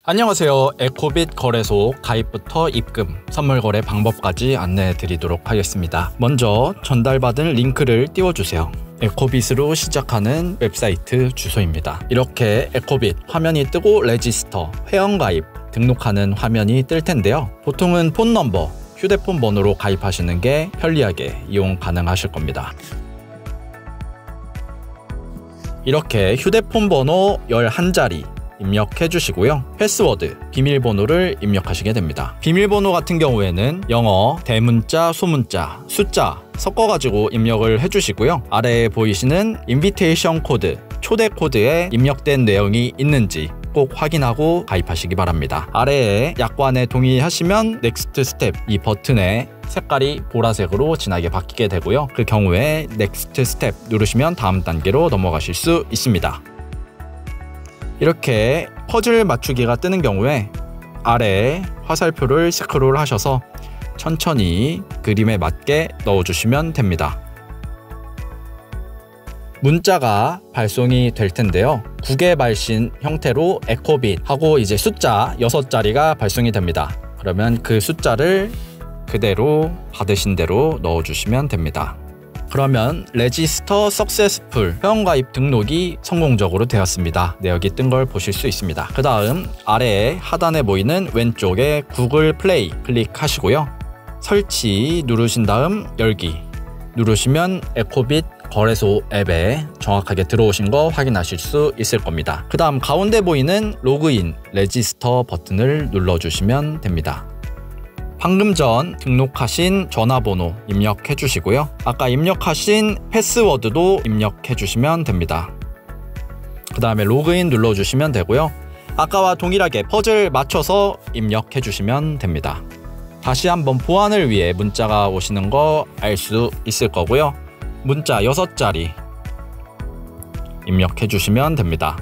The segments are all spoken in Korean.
안녕하세요. 에코빗 거래소 가입부터 입금, 선물 거래 방법까지 안내해 드리도록 하겠습니다. 먼저 전달받은 링크를 띄워주세요. 에코빗으로 시작하는 웹사이트 주소입니다. 이렇게 에코빗 화면이 뜨고 레지스터, 회원가입, 등록하는 화면이 뜰 텐데요. 보통은 폰 넘버, 휴대폰 번호로 가입하시는 게 편리하게 이용 가능하실 겁니다. 이렇게 휴대폰 번호 11자리 입력해 주시고요. 패스워드, 비밀번호를 입력하시게 됩니다. 비밀번호 같은 경우에는 영어, 대문자, 소문자, 숫자 섞어가지고 입력을 해주시고요. 아래에 보이시는 인비테이션 코드, 초대 코드에 입력된 내용이 있는지 꼭 확인하고 가입하시기 바랍니다. 아래에 약관에 동의하시면 넥스트 스텝, 이 버튼의 색깔이 보라색으로 진하게 바뀌게 되고요. 그 경우에 넥스트 스텝 누르시면 다음 단계로 넘어가실 수 있습니다. 이렇게 퍼즐 맞추기가 뜨는 경우에 아래에 화살표를 스크롤 하셔서 천천히 그림에 맞게 넣어주시면 됩니다. 문자가 발송이 될 텐데요. 국외 발신 형태로 에코빗 하고 이제 숫자 6자리가 발송이 됩니다. 그러면 그 숫자를 그대로 받으신 대로 넣어주시면 됩니다. 그러면 레지스터 석세스풀 회원가입 등록이 성공적으로 되었습니다. 네, 여기 뜬 걸 보실 수 있습니다. 그 다음 아래에 하단에 보이는 왼쪽에 구글 플레이 클릭하시고요. 설치 누르신 다음 열기 누르시면 에코빗 거래소 앱에 정확하게 들어오신 거 확인하실 수 있을 겁니다. 그 다음 가운데 보이는 로그인 레지스터 버튼을 눌러주시면 됩니다. 방금 전 등록하신 전화번호 입력해 주시고요. 아까 입력하신 패스워드도 입력해 주시면 됩니다. 그 다음에 로그인 눌러주시면 되고요. 아까와 동일하게 퍼즐 맞춰서 입력해 주시면 됩니다. 다시 한번 보안을 위해 문자가 오시는 거 알 수 있을 거고요. 문자 6자리 입력해 주시면 됩니다.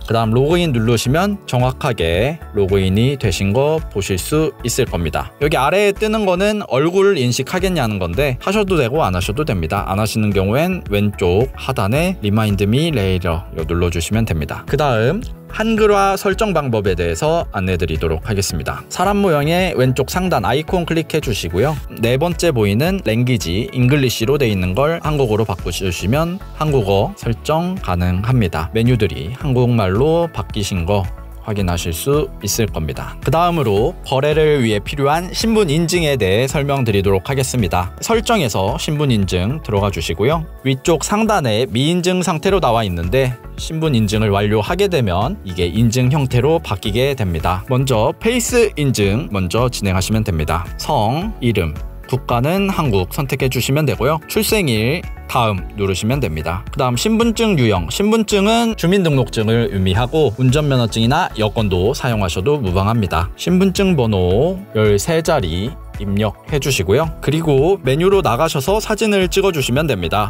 그 다음 로그인 누르시면 정확하게 로그인이 되신 거 보실 수 있을 겁니다. 여기 아래에 뜨는 거는 얼굴 인식하겠냐는 건데 하셔도 되고 안 하셔도 됩니다. 안 하시는 경우엔 왼쪽 하단에 리마인드 미 레이터 눌러주시면 됩니다. 그 다음 한글화 설정 방법에 대해서 안내 드리도록 하겠습니다. 사람 모양의 왼쪽 상단 아이콘 클릭해 주시고요. 네 번째 보이는 랭귀지 잉글리시로 되어 있는 걸 한국어로 바꾸시면 한국어 설정 가능합니다. 메뉴들이 한국말로 바뀌신 거 확인하실 수 있을 겁니다. 그 다음으로 거래를 위해 필요한 신분 인증에 대해 설명드리도록 하겠습니다. 설정에서 신분 인증 들어가 주시고요. 위쪽 상단에 미인증 상태로 나와 있는데 신분 인증을 완료하게 되면 이게 인증 형태로 바뀌게 됩니다. 먼저 페이스 인증 먼저 진행하시면 됩니다. 성, 이름, 국가는 한국 선택해 주시면 되고요. 출생일 다음 누르시면 됩니다. 그 다음 신분증 유형, 신분증은 주민등록증을 의미하고 운전면허증이나 여권도 사용하셔도 무방합니다. 신분증 번호 13자리 입력해 주시고요. 그리고 메뉴로 나가셔서 사진을 찍어 주시면 됩니다.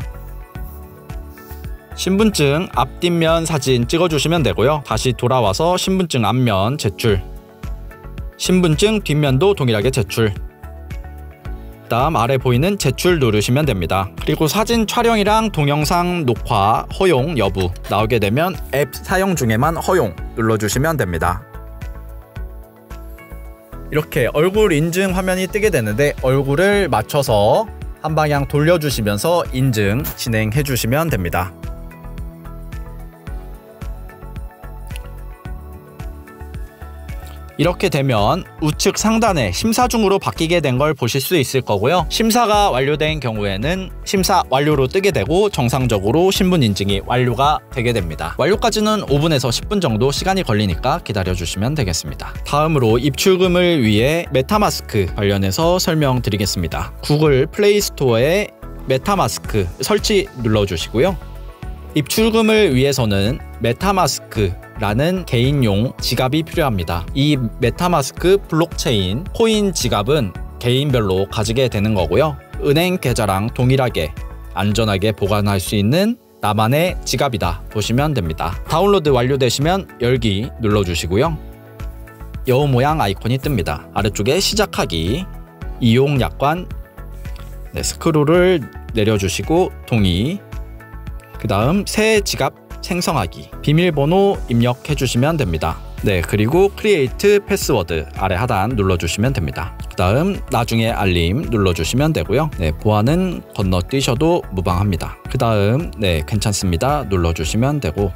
신분증 앞뒷면 사진 찍어 주시면 되고요. 다시 돌아와서 신분증 앞면 제출, 신분증 뒷면도 동일하게 제출, 다음 아래 보이는 제출 누르시면 됩니다. 그리고 사진 촬영이랑 동영상 녹화 허용 여부 나오게 되면 앱 사용 중에만 허용 눌러주시면 됩니다. 이렇게 얼굴 인증 화면이 뜨게 되는데 얼굴을 맞춰서 한 방향 돌려주시면서 인증 진행해 주시면 됩니다. 이렇게 되면 우측 상단에 심사 중으로 바뀌게 된 걸 보실 수 있을 거고요. 심사가 완료된 경우에는 심사 완료로 뜨게 되고 정상적으로 신분 인증이 완료가 되게 됩니다. 완료까지는 5분에서 10분 정도 시간이 걸리니까 기다려주시면 되겠습니다. 다음으로 입출금을 위해 메타마스크 관련해서 설명드리겠습니다. 구글 플레이 스토어에 메타마스크 설치 눌러주시고요. 입출금을 위해서는 메타마스크라는 개인용 지갑이 필요합니다. 이 메타마스크 블록체인 코인 지갑은 개인별로 가지게 되는 거고요. 은행 계좌랑 동일하게 안전하게 보관할 수 있는 나만의 지갑이다 보시면 됩니다. 다운로드 완료되시면 열기 눌러주시고요. 여우 모양 아이콘이 뜹니다. 아래쪽에 시작하기, 이용 약관, 스크롤을 내려주시고 동의, 그 다음 새 지갑 생성하기, 비밀번호 입력해 주시면 됩니다. 네, 그리고 크리에이트 패스워드 아래 하단 눌러주시면 됩니다. 그 다음 나중에 알림 눌러주시면 되고요. 네, 보안은 건너뛰셔도 무방합니다. 그 다음 네, 괜찮습니다 눌러주시면 되고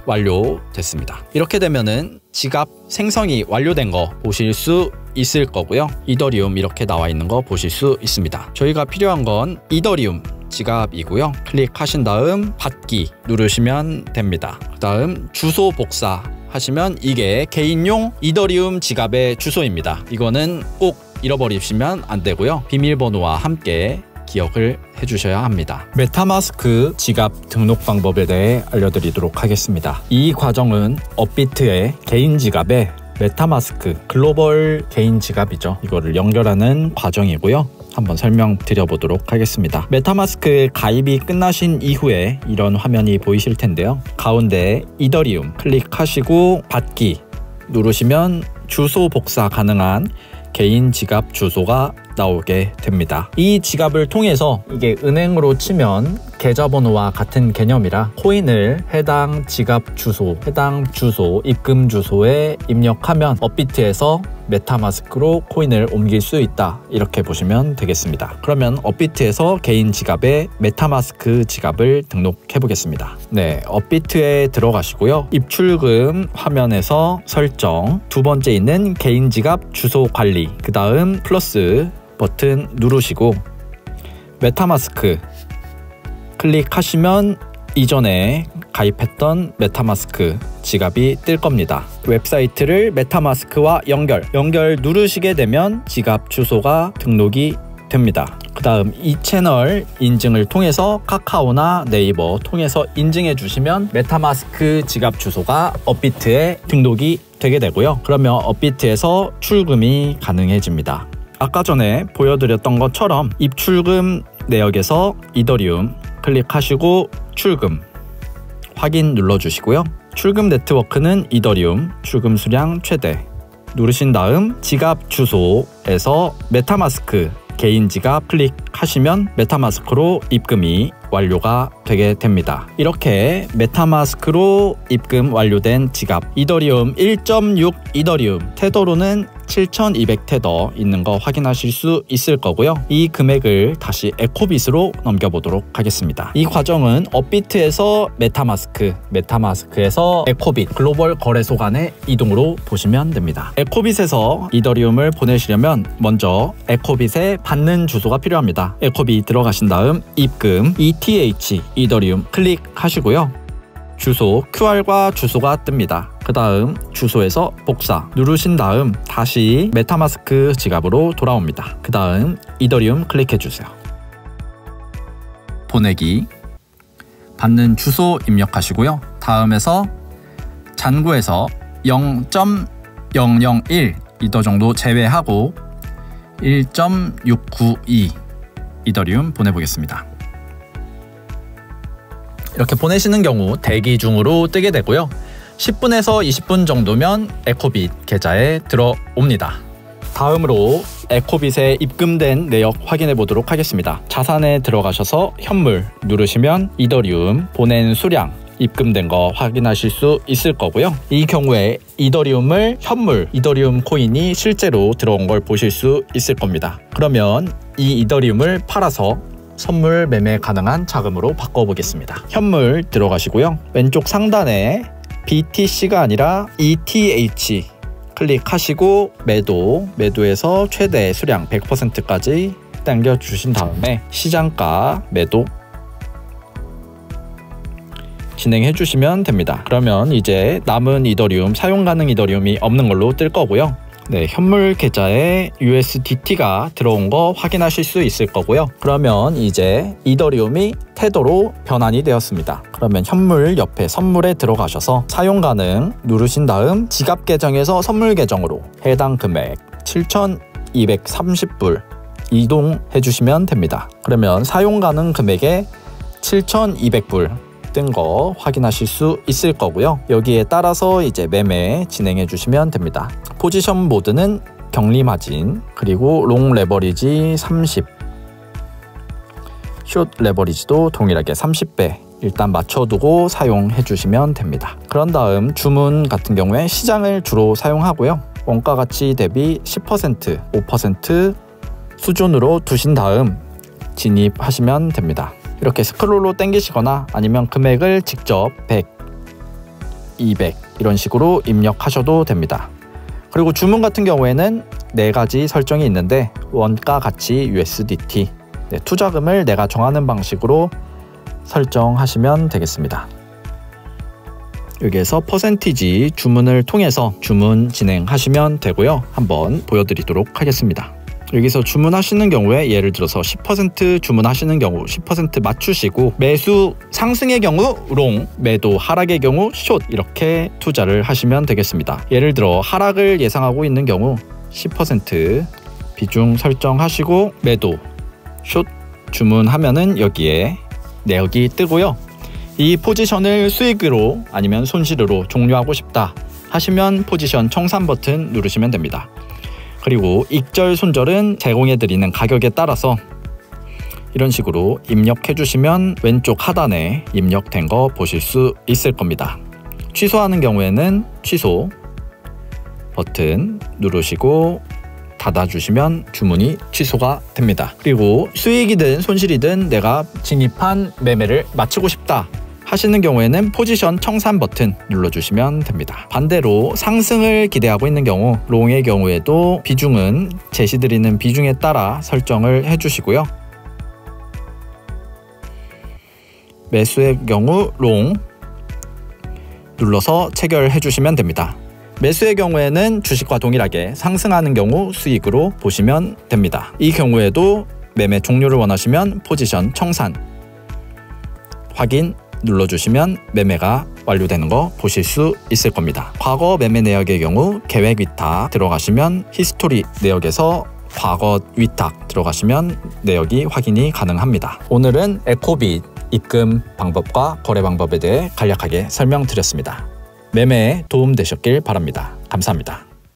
완료됐습니다. 이렇게 되면은 지갑 생성이 완료된 거 보실 수 있을 거고요. 이더리움 이렇게 나와 있는 거 보실 수 있습니다. 저희가 필요한 건 이더리움 지갑이고요. 클릭하신 다음 받기 누르시면 됩니다. 그 다음 주소 복사 하시면 이게 개인용 이더리움 지갑의 주소입니다. 이거는 꼭 잃어버리시면 안 되고요. 비밀번호와 함께 기억을 해주셔야 합니다. 메타마스크 지갑 등록 방법에 대해 알려드리도록 하겠습니다. 이 과정은 업비트의 개인 지갑에 메타마스크 글로벌 개인 지갑이죠. 이거를 연결하는 과정이고요. 한번 설명드려 보도록 하겠습니다. 메타마스크 가입이 끝나신 이후에 이런 화면이 보이실 텐데요. 가운데 이더리움 클릭하시고 받기 누르시면 주소 복사 가능한 개인 지갑 주소가 나오게 됩니다. 이 지갑을 통해서 이게 은행으로 치면 계좌번호와 같은 개념이라 코인을 해당 지갑 주소, 해당 주소, 입금 주소에 입력하면 업비트에서 메타마스크로 코인을 옮길 수 있다. 이렇게 보시면 되겠습니다. 그러면 업비트에서 개인 지갑에 메타마스크 지갑을 등록해 보겠습니다. 네, 업비트에 들어가시고요. 입출금 화면에서 설정, 두 번째 있는 개인 지갑 주소 관리, 그 다음 플러스 버튼 누르시고 메타마스크 클릭하시면 이전에 가입했던 메타마스크 지갑이 뜰 겁니다. 웹사이트를 메타마스크와 연결 누르시게 되면 지갑 주소가 등록이 됩니다. 그 다음 이 채널 인증을 통해서 카카오나 네이버 통해서 인증해 주시면 메타마스크 지갑 주소가 업비트에 등록이 되게 되고요. 그러면 업비트에서 출금이 가능해집니다. 아까 전에 보여드렸던 것처럼 입출금 내역에서 이더리움 클릭하시고 출금 확인 눌러주시고요. 출금 네트워크는 이더리움, 출금 수량 최대 누르신 다음 지갑 주소에서 메타마스크 개인 지갑 클릭하시면 메타마스크로 입금이 완료가 되게 됩니다. 이렇게 메타마스크로 입금 완료된 지갑 이더리움 1.6 이더리움 테더로는 7,200 테더 있는 거 확인하실 수 있을 거고요. 이 금액을 다시 에코빗으로 넘겨보도록 하겠습니다. 이 과정은 업비트에서 메타마스크에서 에코빗 글로벌 거래소 간의 이동으로 보시면 됩니다. 에코빗에서 이더리움을 보내시려면 먼저 에코빗에 받는 주소가 필요합니다. 에코빗 들어가신 다음 입금 ETH 이더리움 클릭하시고요. 주소 QR과 주소가 뜹니다. 그 다음 주소에서 복사 누르신 다음 다시 메타마스크 지갑으로 돌아옵니다. 그 다음 이더리움 클릭해 주세요. 보내기 받는 주소 입력하시고요. 다음에서 잔고에서 0.001 이더 정도 제외하고 1.692 이더리움 보내보겠습니다. 이렇게 보내시는 경우 대기 중으로 뜨게 되고요. 10분에서 20분 정도면 에코빗 계좌에 들어옵니다. 다음으로 에코빗에 입금된 내역 확인해 보도록 하겠습니다. 자산에 들어가셔서 현물 누르시면 이더리움 보낸 수량 입금된 거 확인하실 수 있을 거고요. 이 경우에 이더리움을 현물 이더리움 코인이 실제로 들어온 걸 보실 수 있을 겁니다. 그러면 이 이더리움을 팔아서 선물 매매 가능한 자금으로 바꿔보겠습니다. 현물 들어가시고요. 왼쪽 상단에 BTC가 아니라 ETH 클릭하시고 매도에서 최대 수량 100%까지 당겨주신 다음에 시장가 매도 진행해 주시면 됩니다. 그러면 이제 남은 이더리움 사용 가능 이더리움이 없는 걸로 뜰 거고요. 네, 현물 계좌에 USDT가 들어온 거 확인하실 수 있을 거고요. 그러면 이제 이더리움이 테더로 변환이 되었습니다. 그러면 현물 옆에 선물에 들어가셔서 사용 가능 누르신 다음 지갑 계정에서 선물 계정으로 해당 금액 7,230불 이동해 주시면 됩니다. 그러면 사용 가능 금액에 7,200불 뜬 거 확인하실 수 있을 거고요. 여기에 따라서 이제 매매 진행해 주시면 됩니다. 포지션 모드는 격리 마진, 그리고 롱 레버리지 30, 숏 레버리지도 동일하게 30배 일단 맞춰두고 사용해 주시면 됩니다. 그런 다음 주문 같은 경우에 시장을 주로 사용하고요. 원가 가치 대비 10%, 5% 수준으로 두신 다음 진입하시면 됩니다. 이렇게 스크롤로 당기시거나 아니면 금액을 직접 100, 200 이런 식으로 입력하셔도 됩니다. 그리고 주문 같은 경우에는 4가지 설정이 있는데 원가 가치 USDT, 투자금을 내가 정하는 방식으로 설정하시면 되겠습니다. 여기에서 퍼센티지 주문을 통해서 주문 진행하시면 되고요. 한번 보여드리도록 하겠습니다. 여기서 주문하시는 경우에 예를 들어서 10% 주문하시는 경우 10% 맞추시고 매수 상승의 경우 롱, 매도 하락의 경우 숏 이렇게 투자를 하시면 되겠습니다. 예를 들어 하락을 예상하고 있는 경우 10% 비중 설정하시고 매도, 숏 주문하면은 여기에 내역이 뜨고요. 이 포지션을 수익으로 아니면 손실으로 종료하고 싶다 하시면 포지션 청산 버튼 누르시면 됩니다. 그리고 익절, 손절은 제공해드리는 가격에 따라서 이런 식으로 입력해 주시면 왼쪽 하단에 입력된 거 보실 수 있을 겁니다. 취소하는 경우에는 취소 버튼 누르시고 닫아주시면 주문이 취소가 됩니다. 그리고 수익이든 손실이든 내가 진입한 매매를 마치고 싶다 하시는 경우에는 포지션 청산 버튼 눌러주시면 됩니다. 반대로 상승을 기대하고 있는 경우 롱의 경우에도 비중은 제시드리는 비중에 따라 설정을 해주시고요. 매수의 경우 롱 눌러서 체결해 주시면 됩니다. 매수의 경우에는 주식과 동일하게 상승하는 경우 수익으로 보시면 됩니다. 이 경우에도 매매 종료를 원하시면 포지션 청산 확인 눌러주시면 매매가 완료되는 거 보실 수 있을 겁니다. 과거 매매 내역의 경우 계획 위탁 들어가시면 히스토리 내역에서 과거 위탁 들어가시면 내역이 확인이 가능합니다. 오늘은 에코빗 입금 방법과 거래 방법에 대해 간략하게 설명드렸습니다. 매매에 도움 되셨길 바랍니다. 감사합니다.